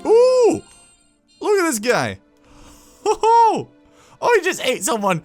Ooh! Look at this guy. Oh, he just ate someone.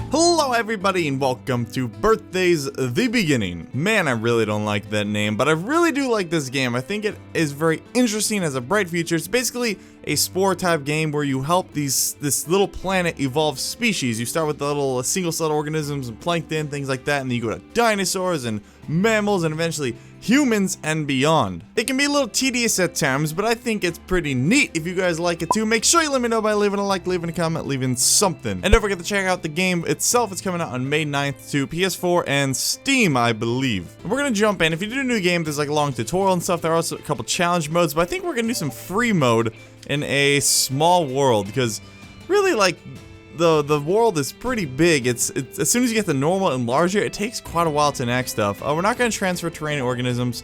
Hello everybody and welcome to Birthdays the Beginning. Man, I really don't like that name, but I really do like this game. I think it is very interesting, has a bright future. It's basically a spore type game where you help this little planet evolve species. You start with the little single cell organisms and plankton, things like that, and then you go to dinosaurs and mammals and eventually humans and beyond. It can be a little tedious at times, but I think it's pretty neat. If you guys like it too, make sure you let me know by leaving a like, leaving a comment, leaving something. And don't forget to check out the game itself. It's coming out on May 9th to PS4 and Steam, I believe. And we're gonna jump in. If you do a new game, there's like a long tutorial and stuff. There are also a couple challenge modes, but I think we're gonna do some free mode in a small world because really, like, the world is pretty big. It's as soon as you get the normal and larger, it takes quite a while to enact stuff. We're not going to transfer terrain organisms,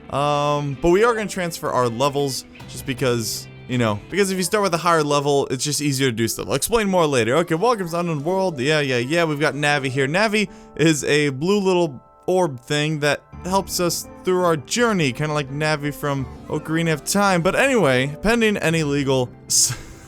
but we are going to transfer our levels just because, you know, because if you start with a higher level, it's just easier to do stuff. I'll explain more later. Okay, welcome to Unknown World. Yeah. We've got Navi here. Navi is a blue little orb thing that helps us through our journey, kind of like Navi from Ocarina of Time. But anyway, pending any legal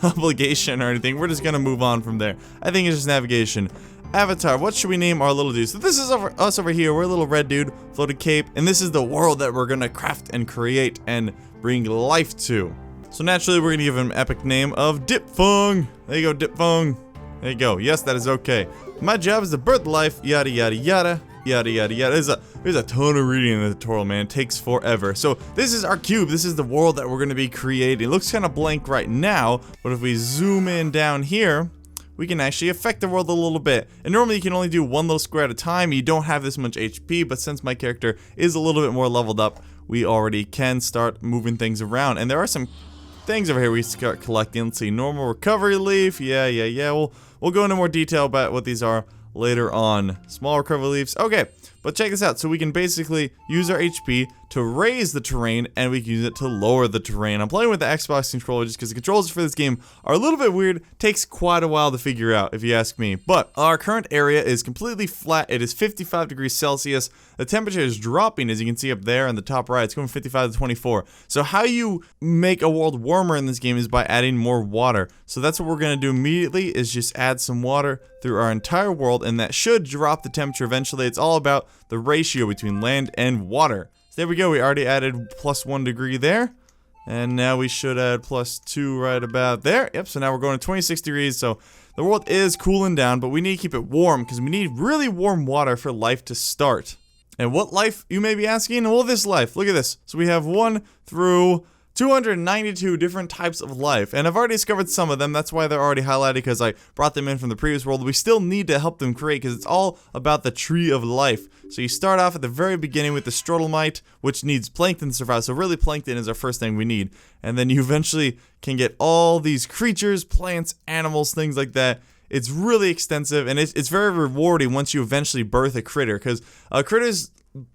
obligation or anything, we're just gonna move on from there. I think it's just navigation. Avatar, what should we name our little dude? So this is us over here. We're a little red dude, floated cape, and this is the world that we're gonna craft and create and bring life to. So naturally, we're gonna give him an epic name of Dipfung. There you go, Dipfung. There you go. Yes, that is okay. My job is to birth life, yada yada yada. Yada yada yada. There's a ton of reading in the tutorial, man. It takes forever. So this is our cube. This is the world that we're going to be creating. It looks kind of blank right now, but if we zoom in down here, we can actually affect the world a little bit. And normally you can only do one little square at a time. You don't have this much HP, but since my character is a little bit more leveled up, we already can start moving things around. And there are some things over here we start collecting. Let's see, normal recovery leaf. Yeah. We'll go into more detail about what these are later on. Small recovery leaves. Okay, but check this out. So we can basically use our HP to raise the terrain, and we can use it to lower the terrain. I'm playing with the Xbox controller just because the controls for this game are a little bit weird. Takes quite a while to figure out, if you ask me. But our current area is completely flat. It is 55 degrees Celsius. The temperature is dropping, as you can see up there in the top right. It's going from 55 to 24. So how you make a world warmer in this game is by adding more water. So that's what we're going to do immediately, is just add some water through our entire world, and that should drop the temperature eventually. It's all about the ratio between land and water. So there we go. We already added +1 degree there, and now we should add +2 right about there. Yep, so now we're going to 26 degrees. So the world is cooling down, but we need to keep it warm because we need really warm water for life to start. And what life, you may be asking? Well, this life. Look at this. So we have 1 through 292 different types of life, and I've already discovered some of them. That's why they're already highlighted, because I brought them in from the previous world. We still need to help them create, because it's all about the tree of life. So you start off at the very beginning with the strodelmite, which needs plankton to survive. So really, plankton is our first thing we need, and then you eventually can get all these creatures, plants, animals, things like that. It's really extensive, and it's very rewarding once you eventually birth a critter, because critters'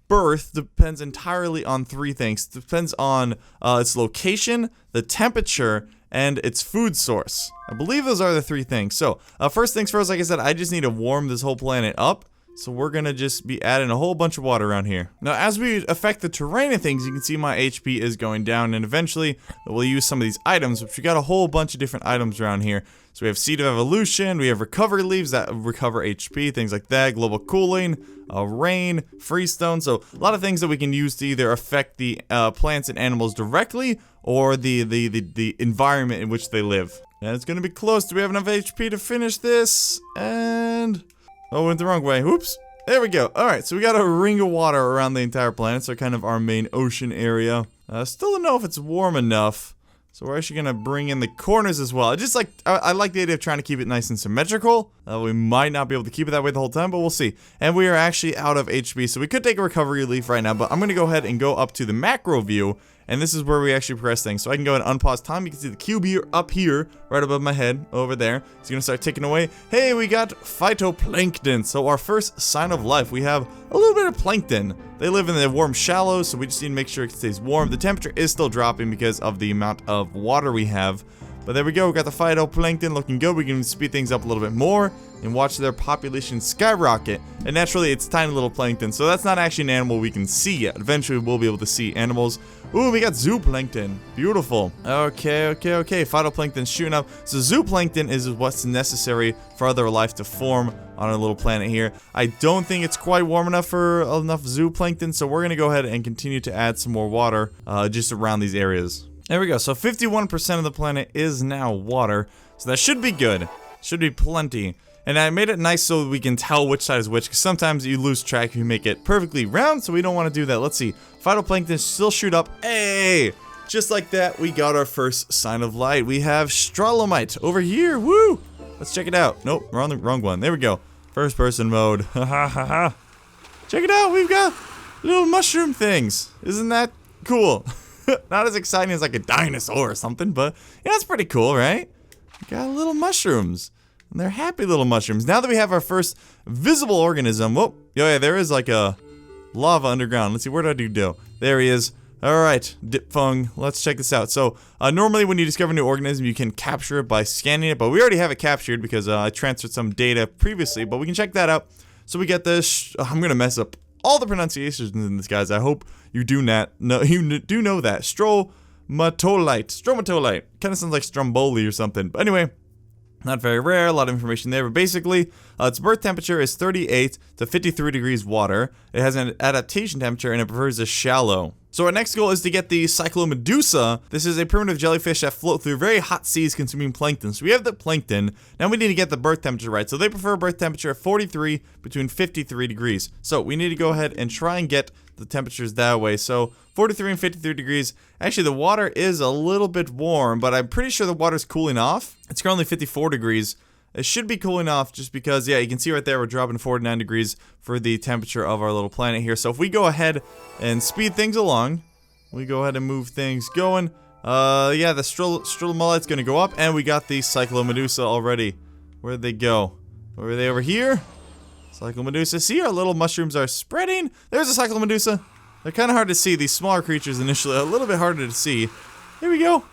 birth depends entirely on 3 things. It depends on its location, the temperature, and its food source. I believe those are the 3 things. So first things first, like I said, I just need to warm this whole planet up. So we're gonna just be adding a whole bunch of water around here. Now, as we affect the terrain of things, you can see my HP is going down, and eventually we'll use some of these items, which we got a whole bunch of different items around here. So we have Seed of Evolution, we have recovery leaves that recover HP, things like that, global cooling, rain, freestone. So a lot of things that we can use to either affect the plants and animals directly, or the environment in which they live. And it's gonna be close. Do we have enough HP to finish this? And oh, went the wrong way. Whoops. There we go. Alright, so we got a ring of water around the entire planet, so kind of our main ocean area. Still don't know if it's warm enough, so we're actually gonna bring in the corners as well. I like the idea of trying to keep it nice and symmetrical. We might not be able to keep it that way the whole time, but we'll see. And we are actually out of HP, so we could take a recovery leaf right now, but I'm gonna go ahead and go up to the macro view, and this is where we actually press things. So I can go ahead and unpause time. You can see the cube here, up here, right above my head, over there. It's gonna start ticking away. Hey, we got phytoplankton. So our first sign of life, we have a little bit of plankton. They live in the warm shallows, so we just need to make sure it stays warm. The temperature is still dropping because of the amount of water we have, But there we go, we got the phytoplankton looking good. We can speed things up a little bit more and watch their population skyrocket. And naturally, it's tiny little plankton, so that's not actually an animal we can see yet. Eventually, we'll be able to see animals. Ooh, we got zooplankton. Beautiful. Okay. Phytoplankton's shooting up. So zooplankton is what's necessary for other life to form on our little planet here. I don't think it's quite warm enough for enough zooplankton, so we're going to go ahead and continue to add some more water just around these areas. There we go. So 51% of the planet is now water. So that should be good. Should be plenty. And I made it nice so we can tell which side is which, because sometimes you lose track if you make it perfectly round, so we don't want to do that. Let's see. Phytoplankton still shoot up. Hey! Just like that, we got our first sign of light. We have Strolomite over here. Woo! Let's check it out. Nope, we're on the wrong one. There we go. First person mode. Ha ha ha ha. Check it out. We've got little mushroom things. Isn't that cool? Not as exciting as like a dinosaur or something, but yeah, it's pretty cool, right? We got little mushrooms. And they're happy little mushrooms. Now that we have our first visible organism. Whoa. Yeah, there is like a lava underground. Let's see, where did I do? There he is. Alright, Dipfung. Let's check this out. So, normally when you discover a new organism, you can capture it by scanning it. But we already have it captured because I transferred some data previously. But we can check that out. So we get this. I'm going to mess up all the pronunciations in this, guys. I hope you do not know. You do know that. Stromatolite. Kind of sounds like Stromboli or something. But anyway, not very rare. A lot of information there. But basically, its birth temperature is 38 to 53 degrees water. It has an adaptation temperature and it prefers the shallow. So our next goal is to get the Cyclomedusa. This is a primitive jellyfish that float through very hot seas consuming plankton. So we have the plankton. Now we need to get the birth temperature right. So they prefer a birth temperature of 43 between 53 degrees. So we need to go ahead and try and get the temperatures that way. So 43 and 53 degrees. Actually, the water is a little bit warm, but I'm pretty sure the water's cooling off. It's currently 54 degrees. It should be cooling off just because, yeah, you can see right there we're dropping 49 degrees for the temperature of our little planet here. So if we go ahead and speed things along, we go ahead and move things going. Yeah, the Strolomolite's going to go up, and we got the Cyclomedusa already. Where'd they go? Were they over here? Cyclomedusa. See, our little mushrooms are spreading. There's a Cyclomedusa. They're kind of hard to see. These smaller creatures initially a little bit harder to see. Here we go.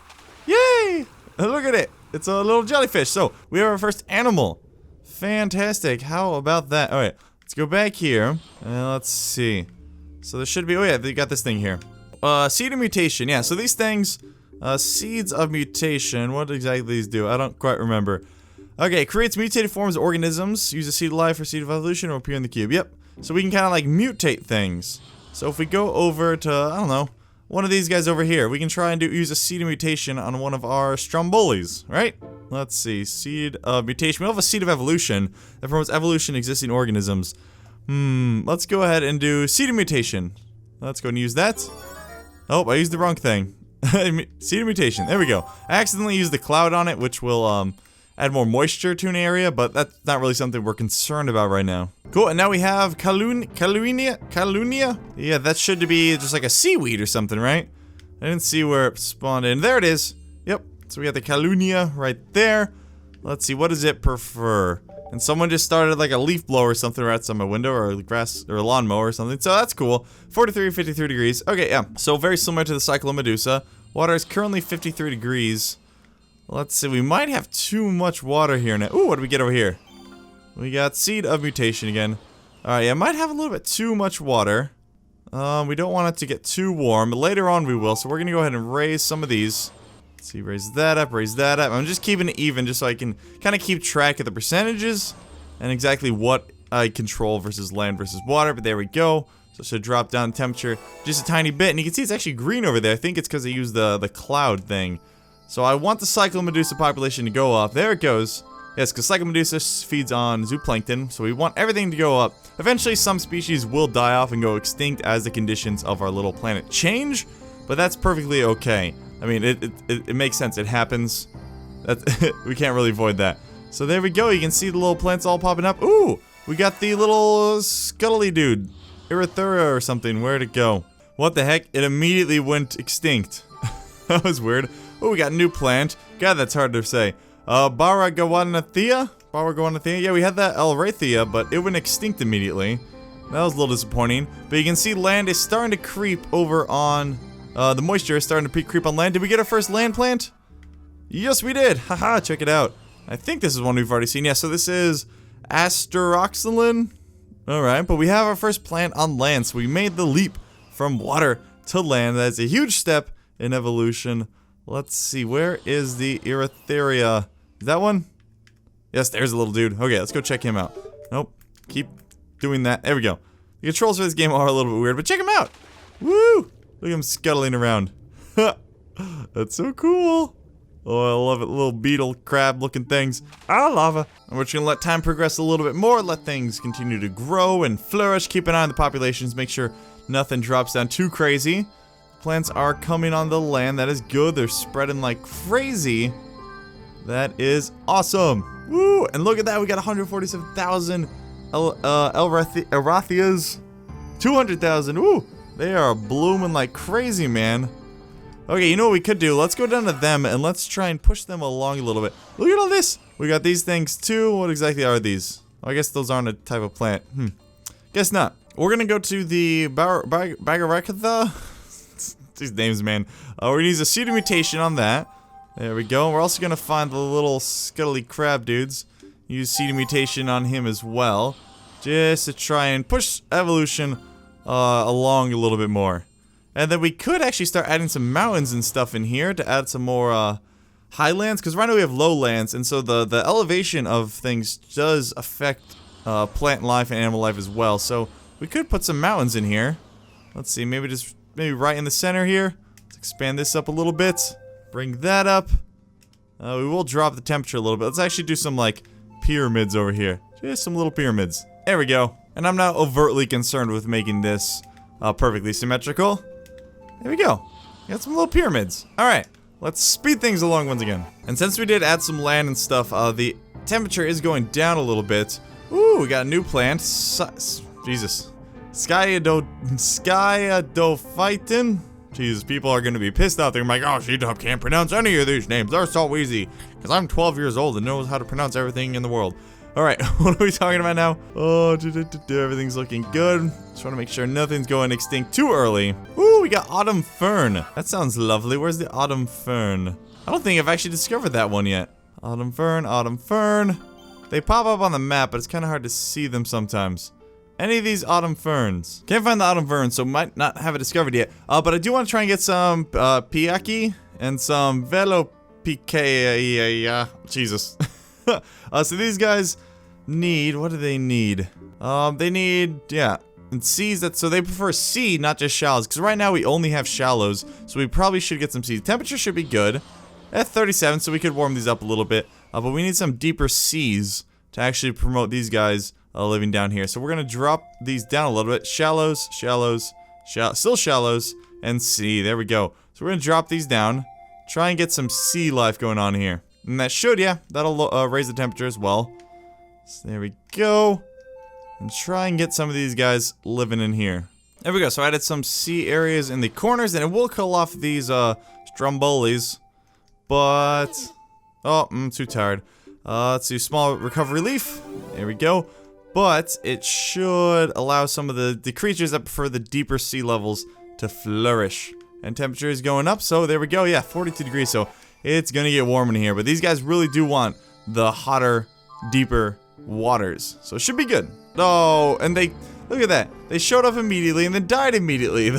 Yay! Look at it. It's a little jellyfish. So, we have our first animal. Fantastic. How about that? Alright, let's go back here. And let's see. So, there should be... Oh, yeah, they got this thing here. Seed of mutation. Yeah, so these things... seeds of mutation. What exactly these do? I don't quite remember. Okay, creates mutated forms of organisms. Use a seed of life or seed of evolution or appear in the cube. Yep. So, we can kind of like mutate things. So, if we go over to... I don't know. One of these guys over here. We can try and use a seed of mutation on one of our Strombolis, right? Let's see. Seed of mutation. We have a seed of evolution that promotes evolution in existing organisms. Let's go ahead and do seed of mutation. Let's go and use that. Oh, I used the wrong thing. Seed of mutation. There we go. I accidentally used the cloud on it, which will add more moisture to an area, but that's not really something we're concerned about right now. Cool, and now we have Calunia? Yeah, that should be just like a seaweed or something, right? I didn't see where it spawned in. There it is. Yep, so we got the Calunia right there. Let's see, what does it prefer? And someone just started like a leaf blower or something right outside my window, or a grass, or a lawnmower or something, so that's cool. 43, 53 degrees. Okay, yeah, so very similar to the Cyclomedusa. Water is currently 53 degrees. Let's see, we might have too much water here now. Ooh, what do we get over here? We got seed of mutation again. Alright, yeah, might have a little bit too much water. We don't want it to get too warm, but later on we will, so we're gonna go ahead and raise some of these. Let's see, raise that up, raise that up. I'm just keeping it even just so I can kind of keep track of the percentages and exactly what I control versus land versus water, but there we go. So it should drop down temperature just a tiny bit, and you can see it's actually green over there. I think it's because I used the cloud thing. So I want the Cyclomedusa population to go up. There it goes. Yes, because Cyclomedusa feeds on zooplankton, so we want everything to go up. Eventually, some species will die off and go extinct as the conditions of our little planet change, but that's perfectly okay. I mean, it makes sense. It happens. We can't really avoid that. So there we go. You can see the little plants all popping up. Ooh, we got the little scuttly dude. Irithura or something. Where'd it go? What the heck? It immediately went extinct. That was weird. Oh, we got a new plant. God, that's hard to say. Baragawanathea? Baragawanathea? Yeah, we had that Elrathea, but it went extinct immediately. That was a little disappointing. But you can see land is starting to creep over on... the moisture is starting to creep on land. Did we get our first land plant? Yes, we did. Haha, check it out. I think this is one we've already seen. Yeah, so this is Asteroxylin. Alright, but we have our first plant on land, so we made the leap from water to land. That's a huge step in evolution. Let's see, where is the Erytheria? Is that one? Yes, there's a little dude. Okay, let's go check him out. Nope, keep doing that. There we go. The controls for this game are a little bit weird, but check him out! Woo! Look at him scuttling around. That's so cool. Oh, I love it. Little beetle, crab looking things. Ah, lava. And we're just gonna let time progress a little bit more, let things continue to grow and flourish. Keep an eye on the populations, make sure nothing drops down too crazy. Plants are coming on the land. That is good. They're spreading like crazy. That is awesome. Woo! And look at that. We got 147,000 Erathias. 200,000. Woo! They are blooming like crazy, man. Okay, you know what we could do? Let's go down to them and let's try and push them along a little bit. Look at all this. We got these things too. What exactly are these? Oh, I guess those aren't a type of plant. Guess not. We're gonna go to the Bagarakatha. These names, man. We're gonna use a seed mutation on that. There we go. We're also gonna find the little scuttly crab dudes. Use seed mutation on him as well. Just to try and push evolution along a little bit more. And then we could actually start adding some mountains and stuff in here to add some more highlands, because right now we have lowlands, and so the elevation of things does affect plant life and animal life as well. So we could put some mountains in here. Let's see, maybe right in the center here. Let's expand this up a little bit. Bring that up. We will drop the temperature a little bit. Let's actually do some like pyramids over here. Just some little pyramids. There we go. And I'm not overtly concerned with making this perfectly symmetrical. There we go. Got some little pyramids. Alright, let's speed things along once again. And since we did add some land and stuff, the temperature is going down a little bit. Ooh, we got a new plant. Jesus. Skyadophyton. Jesus, people are going to be pissed out there. I'm like, oh, She-Dub can't pronounce any of these names. They're so easy. Because I'm 12 years old and knows how to pronounce everything in the world. Alright, what are we talking about now? Oh, everything's looking good. Just want to make sure nothing's going extinct too early. Ooh, we got autumn fern. That sounds lovely. Where's the autumn fern? I don't think I've actually discovered that one yet. Autumn fern, autumn fern. They pop up on the map, but it's kind of hard to see them sometimes. Any of these autumn ferns. Can't find the autumn ferns, so might not have it discovered yet. But I do want to try and get some piaki and some velopicea. Jesus. So these guys need, what do they need? They need, yeah, and seeds. So they prefer seed, not just shallows, because right now we only have shallows, so we probably should get some seeds. Temperature should be good at 37, so we could warm these up a little bit, but we need some deeper seas to actually promote these guys living down here. So we're gonna drop these down a little bit. Shallows, still shallows, and sea. There we go. So we're gonna drop these down, try and get some sea life going on here. And that should, yeah, that'll raise the temperature as well. So there we go. And try and get some of these guys living in here. There we go. So I added some sea areas in the corners, and it will kill off these strombolis. But, oh, I'm too tired. Let's do small recovery leaf. There we go. But it should allow some of the creatures that prefer the deeper sea levels to flourish. And temperature is going up, so there we go. Yeah, 42 degrees, so it's gonna get warm in here. But these guys really do want the hotter, deeper waters. So it should be good. Oh, and they, look at that. They showed up immediately and then died immediately.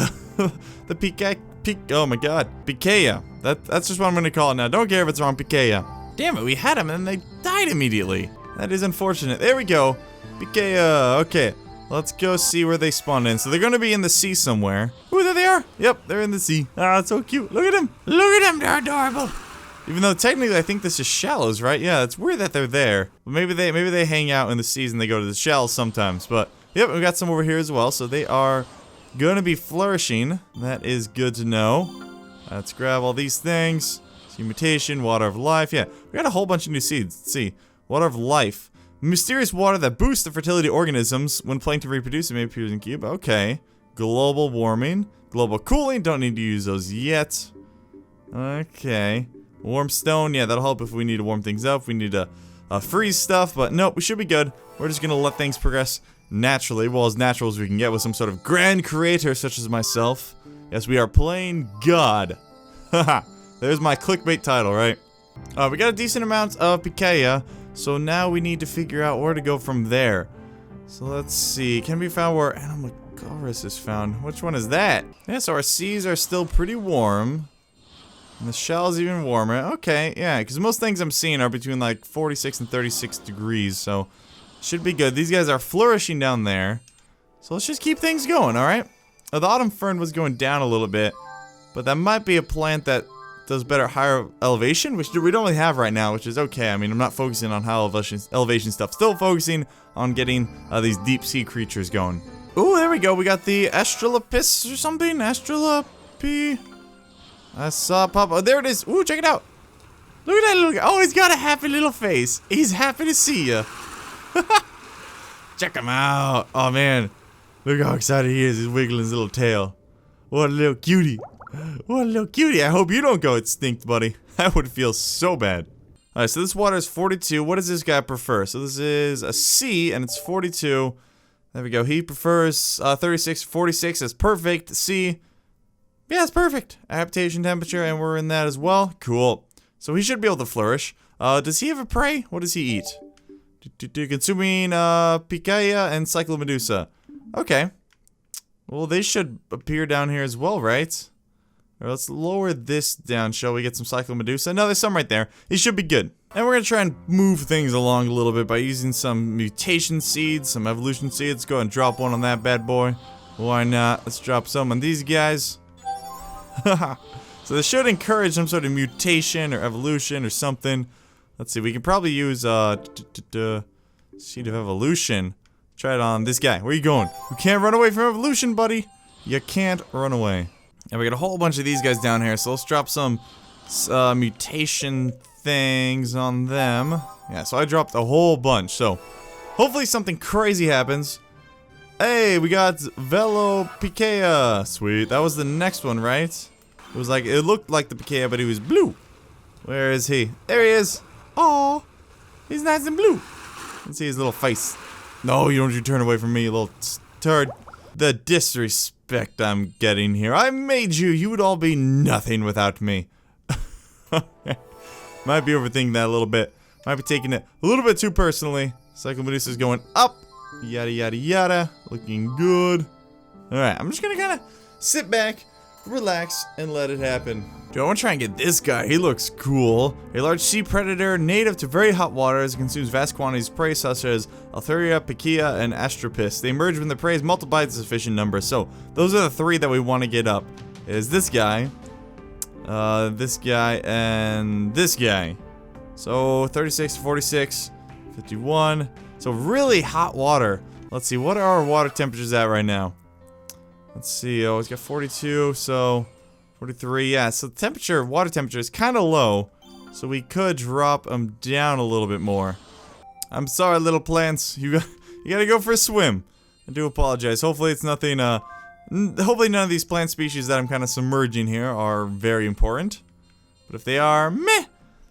Oh my god. Picea. That's just what I'm gonna call it now. Don't care if it's wrong, Picea. Damn it, we had them and they died immediately. That is unfortunate. There we go. Picea. Okay. Let's go see where they spawned in. So they're gonna be in the sea somewhere. Ooh, there they are. Yep, they're in the sea. Ah, it's so cute. Look at them. Look at them. They're adorable. Even though technically I think this is shallows, right? Yeah, it's weird that they're there. But maybe they hang out in the seas and they go to the shallows sometimes. But yep, we got some over here as well. So they are gonna be flourishing. That is good to know. Let's grab all these things. Seed mutation, water of life. Yeah, we got a whole bunch of new seeds. Let's see. Water of life. Mysterious water that boosts the fertility of organisms when plankton reproduce. It may appear in cube. Okay. Global warming. Global cooling. Don't need to use those yet. Okay. Warm stone. Yeah, that'll help if we need to warm things up. If we need to freeze stuff. But nope, we should be good. We're just going to let things progress naturally. Well, as natural as we can get with some sort of grand creator such as myself. Yes, we are playing God. Haha. There's my clickbait title, right? We got a decent amount of Pikaia, so now we need to figure out where to go from there. So let's see. Can be found where Anomalocaris is found. Which one is that? Yeah, so our seas are still pretty warm. And the shell's even warmer. Okay, yeah, because most things I'm seeing are between like 46 and 36 degrees, so should be good. These guys are flourishing down there. So let's just keep things going, alright? The autumn fern was going down a little bit, but that might be a plant that does better higher elevation, which we don't really have right now, which is okay. I mean, I'm not focusing on high elevation stuff. Still focusing on getting these deep sea creatures going. Ooh, there we go. We got the Astrolopis or something. Astrolopi. I saw pop. Oh, there it is. Ooh, check it out. Look at that little guy. Oh, he's got a happy little face. He's happy to see you. Check him out. Oh, man. Look how excited he is. He's wiggling his little tail. What a little cutie. What a little cutie. I hope you don't go extinct, buddy. That would feel so bad. Alright, so this water is 42. What does this guy prefer? So this is a C, and it's 42. There we go. He prefers 36, 46. That's perfect. C. Yeah, it's perfect. Adaptation temperature, and we're in that as well. Cool. So he should be able to flourish. Does he have a prey? What does he eat? Consuming Pikaia and Cyclomedusa. Okay. Well, they should appear down here as well, right? Or let's lower this down, shall we? Get some Cyclomedusa. No, there's some right there. He should be good. And we're gonna try and move things along a little bit by using some mutation seeds, some evolution seeds. Go ahead and drop one on that bad boy. Why not? Let's drop some on these guys. So this should encourage some sort of mutation or evolution or something. Let's see, we can probably use seed of evolution. Try it on this guy. Where are you going? You can't run away from evolution, buddy. You can't run away. And we got a whole bunch of these guys down here, so let's drop some mutation things on them. Yeah, so I dropped a whole bunch, so hopefully something crazy happens. Hey, we got Velopikea. Sweet. That was the next one, right? It was like, it looked like the Pikea, but he was blue. Where is he? There he is. Oh, he's nice and blue. Let's see his little face. No, you don't you turn away from me, you little turd. The disrespect I'm getting here. I made you. You would all be nothing without me. Might be overthinking that a little bit. Might be taking it a little bit too personally. Cyclomedusa is going up. Yada, yada, yada. Looking good. Alright, I'm just gonna kind of sit back, relax, and let it happen. Dude, I want to try and get this guy. He looks cool. A large sea predator, native to very hot waters, consumes vast quantities of prey such as Altheria, Pikea, and Astropis. They emerge when the prey is multiplied to sufficient number. So, those are the three that we want to get up. Is this guy, and this guy. So, 36, 46, 51. So, really hot water. Let's see, what are our water temperatures at right now? Let's see, oh, it's got 42, so 43, yeah, so the temperature, water temperature is kind of low, so we could drop them down a little bit more. I'm sorry, little plants, you gotta go for a swim. I do apologize. Hopefully it's nothing, hopefully none of these plant species that I'm kind of submerging here are very important. But if they are, meh,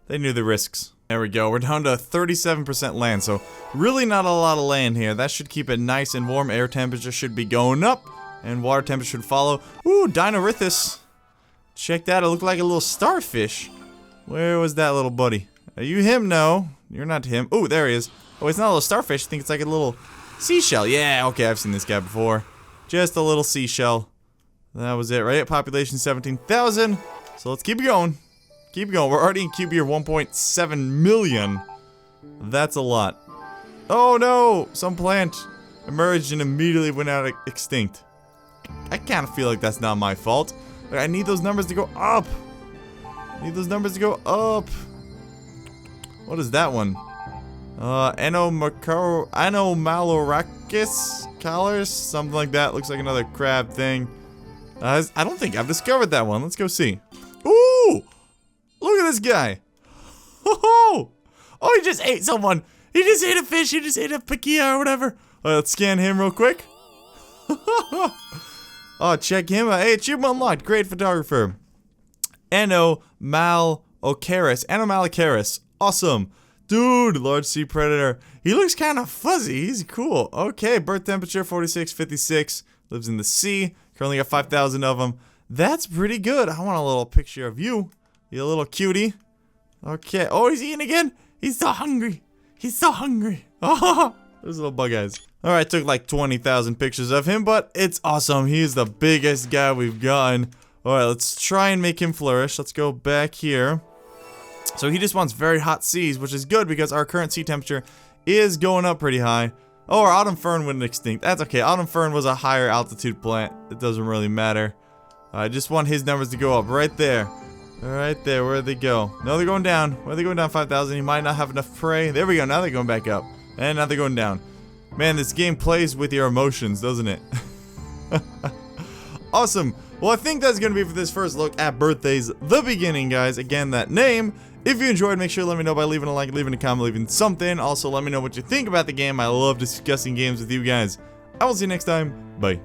they knew the risks. There we go, we're down to 37% land, so really not a lot of land here. That should keep it nice and warm. Air temperature should be going up. And water temperature should follow. Ooh, Dinorithus. Check that, it looked like a little starfish. Where was that little buddy? Are you him? No, you're not him. Ooh, there he is. Oh, it's not a little starfish, I think it's like a little seashell. Yeah, okay, I've seen this guy before. Just a little seashell. That was it, right? Population 17,000. So let's keep going. Keep going, we're already in cube year 1.7 million. That's a lot. Oh no, some plant emerged and immediately went out extinct. I kind of feel like that's not my fault. But I need those numbers to go up. I need those numbers to go up. What is that one? Anomalocaris collars? Something like that. Looks like another crab thing. I don't think I've discovered that one. Let's go see. Ooh! Look at this guy. Oh, he just ate someone. He just ate a fish. He just ate a Pikea or whatever. Let's scan him real quick. Oh, check him out. Hey, achievement unlocked. Great photographer. Anomalocaris. Awesome. Dude, large sea predator. He looks kind of fuzzy. He's cool. Okay, birth temperature 46, 56. Lives in the sea. Currently got 5,000 of them. That's pretty good. I want a little picture of you. You little cutie. Okay. Oh, he's eating again. He's so hungry. He's so hungry. Oh, those little bug eyes. Alright, took like 20,000 pictures of him, but it's awesome. He's the biggest guy we've gotten. Alright, let's try and make him flourish. Let's go back here. So he just wants very hot seas, which is good because our current sea temperature is going up pretty high. Oh, our autumn fern went extinct. That's okay. Autumn fern was a higher altitude plant. It doesn't really matter. I just want his numbers to go up right there. Right there. Where'd they go? No, they're going down. Where are they going down? 5,000. He might not have enough prey. There we go. Now they're going back up. And now they're going down. Man, this game plays with your emotions, doesn't it? Awesome. Well, I think that's going to be for this first look at Birthdays The Beginning, guys. Again, that name. If you enjoyed, make sure to let me know by leaving a like, leaving a comment, leaving something. Also, let me know what you think about the game. I love discussing games with you guys. I will see you next time. Bye.